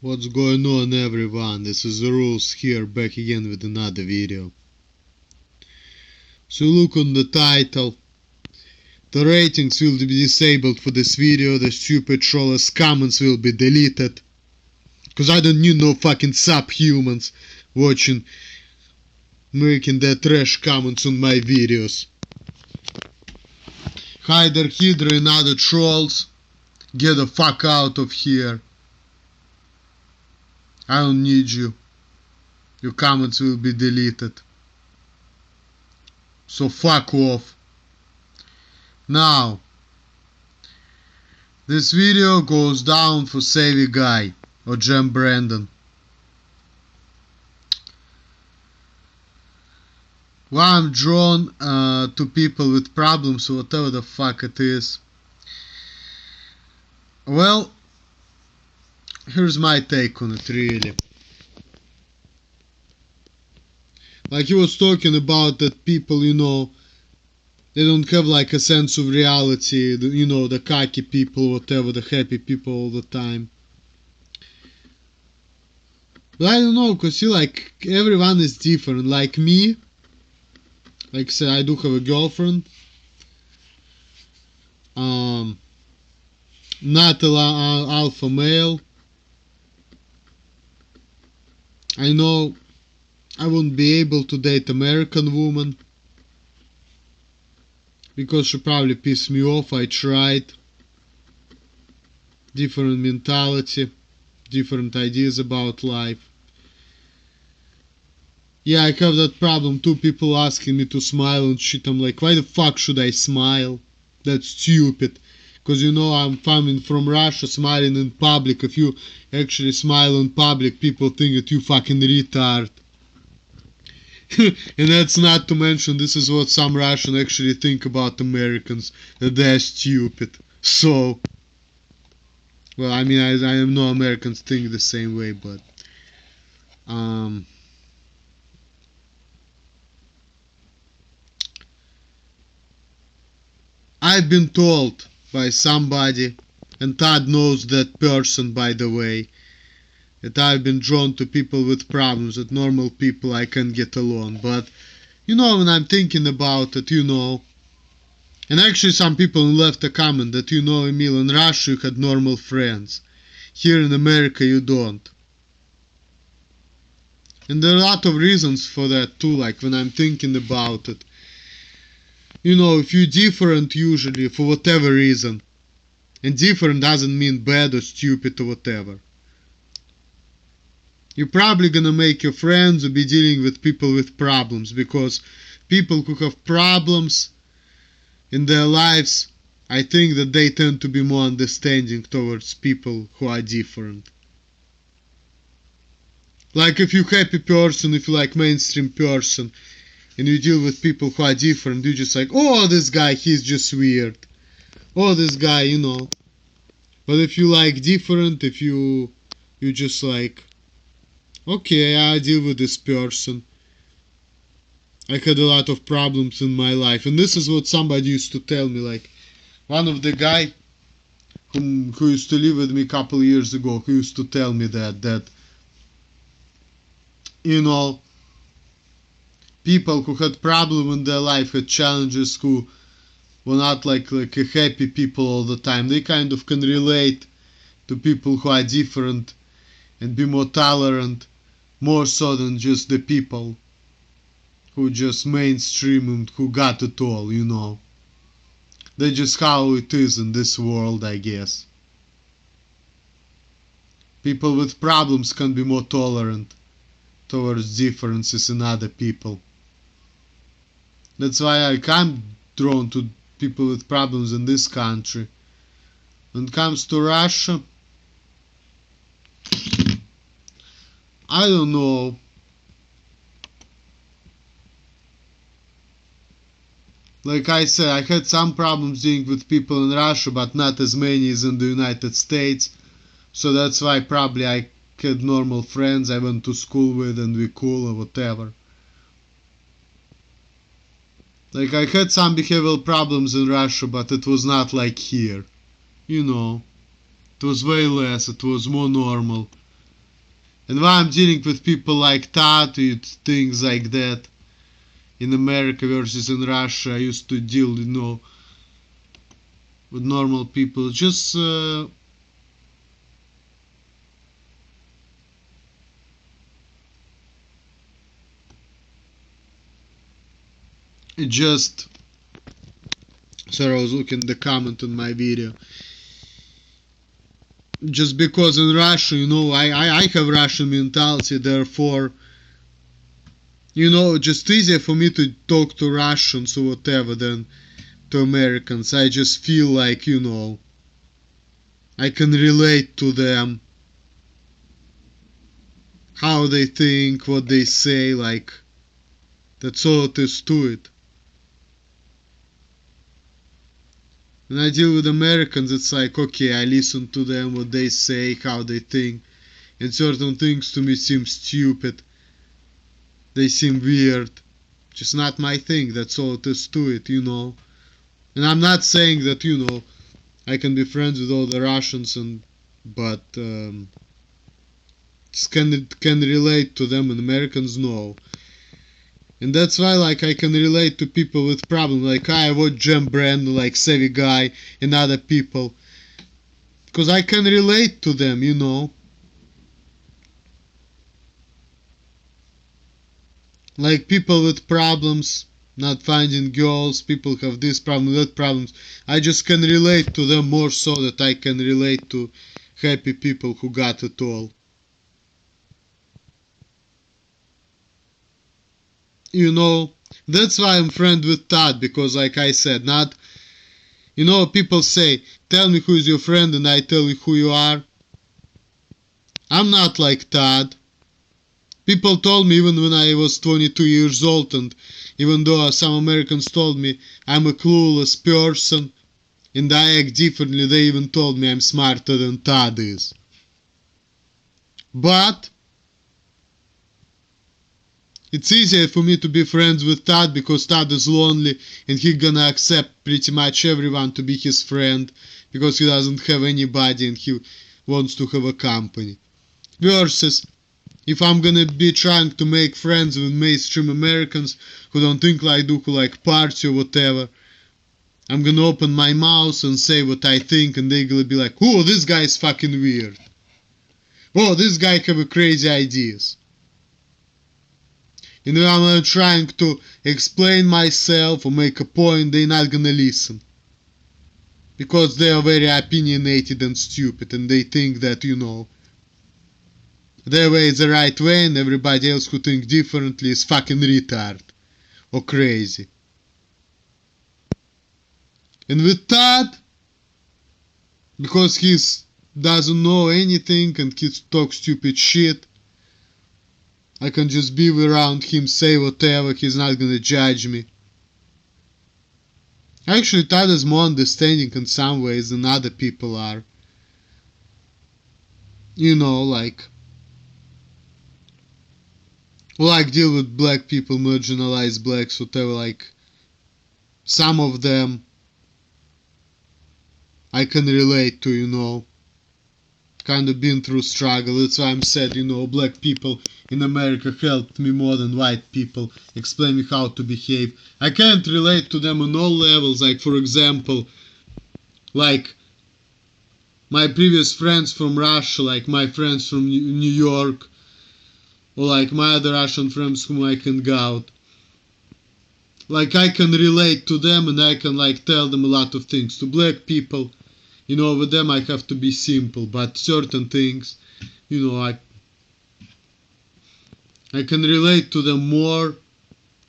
What's going on, everyone? This is the Rules here, back again with another video. So look on the title. The ratings will be disabled for this video. The stupid trollers comments will be deleted. Cause I don't need no fucking subhumans watching, making their trash comments on my videos. Hyder, Hydra and other trolls, get the fuck out of here. I don't need you. Your comments will be deleted. So fuck off. Now, this video goes down for Savvy Guy or Gem Brandon. Why I'm drawn to people with problems or whatever the fuck it is. Well, here's my take on it, really. Like he was talking about that people, they don't have like a sense of reality, the cocky people, whatever, the happy people all the time. But I don't know, cause like everyone is different. Like me, like I said, I do have a girlfriend. Not an alpha male. I know I wouldn't be able to date American woman because she probably pissed me off. I tried. Different mentality, different ideas about life. Yeah, I have that problem too. People asking me to smile and shit. I'm like, why the fuck should I smile? That's stupid. Because I'm coming from Russia, smiling in public. If you actually smile in public, people think that you fucking retard. And that's not to mention, this is what some Russians actually think about Americans, that they're stupid. So, well, I mean, I know Americans think the same way, but I've been told by somebody, and Todd knows that person, by the way, that I've been drawn to people with problems, that normal people I can get along. But, when I'm thinking about it, and actually some people left a comment that, Emil, in Russia you had normal friends. Here in America you don't. And there are a lot of reasons for that too, like when I'm thinking about it. If you're different usually, for whatever reason, and different doesn't mean bad or stupid or whatever, you're probably gonna make your friends or be dealing with people with problems, because people who have problems in their lives, I think that they tend to be more understanding towards people who are different. Like if you're a happy person, if you're like mainstream person, and you deal with people who are different, you're just like, oh, this guy, he's just weird. Oh, this guy, But if you like different, if you just like, okay, I deal with this person. I had a lot of problems in my life. And this is what somebody used to tell me. Like, one of the guy who used to live with me a couple of years ago, who used to tell me that people who had problems in their life, had challenges, who were not like a happy people all the time. They kind of can relate to people who are different and be more tolerant, more so than just the people who just mainstream and who got it all, That's just how it is in this world, I guess. People with problems can be more tolerant towards differences in other people. That's why I'm drawn to people with problems in this country. When it comes to Russia, I don't know. Like I said, I had some problems dealing with people in Russia, but not as many as in the United States. So that's why probably I had normal friends I went to school with and we cool or whatever. Like I had some behavioral problems in Russia, but it was not like here. It was way less, it was more normal. And why I'm dealing with people like that, with things like that. In America versus in Russia, I used to deal, with normal people. Just just sorry, I was looking at the comment on my video. Just because in Russia, I have Russian mentality, therefore, just easier for me to talk to Russians or whatever than to Americans. I just feel like, I can relate to them, how they think, what they say, like, that's all it is to it. When I deal with Americans, it's like, okay, I listen to them, what they say, how they think, and certain things to me seem stupid. They seem weird. Just not my thing, that's all it is to it, And I'm not saying that, I can be friends with all the Russians, but just can relate to them, and Americans no. And that's why, like, I can relate to people with problems. Like, I watch Jem Brandon, like, Savvy Guy, and other people. Because I can relate to them, Like, people with problems, not finding girls, people have this problem, that problems. I just can relate to them more so that I can relate to happy people who got it all. That's why I'm friend with Todd, because like I said, not, people say, tell me who is your friend and I tell you who you are. I'm not like Todd. People told me even when I was 22 years old, and even though some Americans told me I'm a clueless person and I act differently, they even told me I'm smarter than Todd is. But it's easier for me to be friends with Todd because Todd is lonely and he gonna accept pretty much everyone to be his friend because he doesn't have anybody and he wants to have a company. Versus, if I'm gonna be trying to make friends with mainstream Americans who don't think like do, who like party or whatever, I'm gonna open my mouth and say what I think and they're gonna be like, oh, this guy is fucking weird. Oh, this guy have crazy ideas. When I'm trying to explain myself or make a point, they're not gonna listen. Because they are very opinionated and stupid and they think that, their way is the right way and everybody else who thinks differently is fucking retard or crazy. And with Todd, because he doesn't know anything and he talks stupid shit, I can just be around him, say whatever, he's not gonna judge me. Actually, Todd is more understanding in some ways than other people are. Like deal with black people, marginalized blacks, whatever, like, some of them I can relate to, kind of been through struggle. That's why I'm sad, black people in America helped me more than white people, explain me how to behave. I can't relate to them on all levels, like, for example, like, my previous friends from Russia, like my friends from New York, or like my other Russian friends whom I can go out. Like, I can relate to them and I can, like, tell them a lot of things. To black people, with them I have to be simple, but certain things, I can relate to them more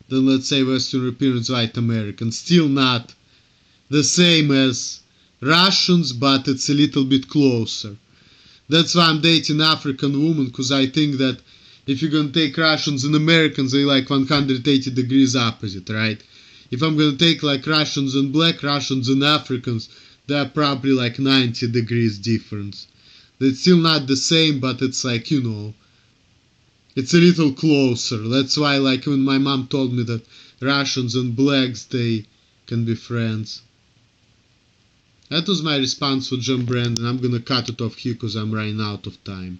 than, let's say, Western Europeans, white Americans. Still not the same as Russians, but it's a little bit closer. That's why I'm dating African women, because I think that if you're gonna take Russians and Americans, they're like 180 degrees opposite, right? If I'm gonna take like Russians and black, Russians and Africans, they're probably like 90 degrees difference. It's still not the same, but it's like, it's a little closer. That's why, like, when my mom told me that Russians and blacks, they can be friends. That was my response for Jem Brandon. I'm gonna cut it off here because I'm running out of time.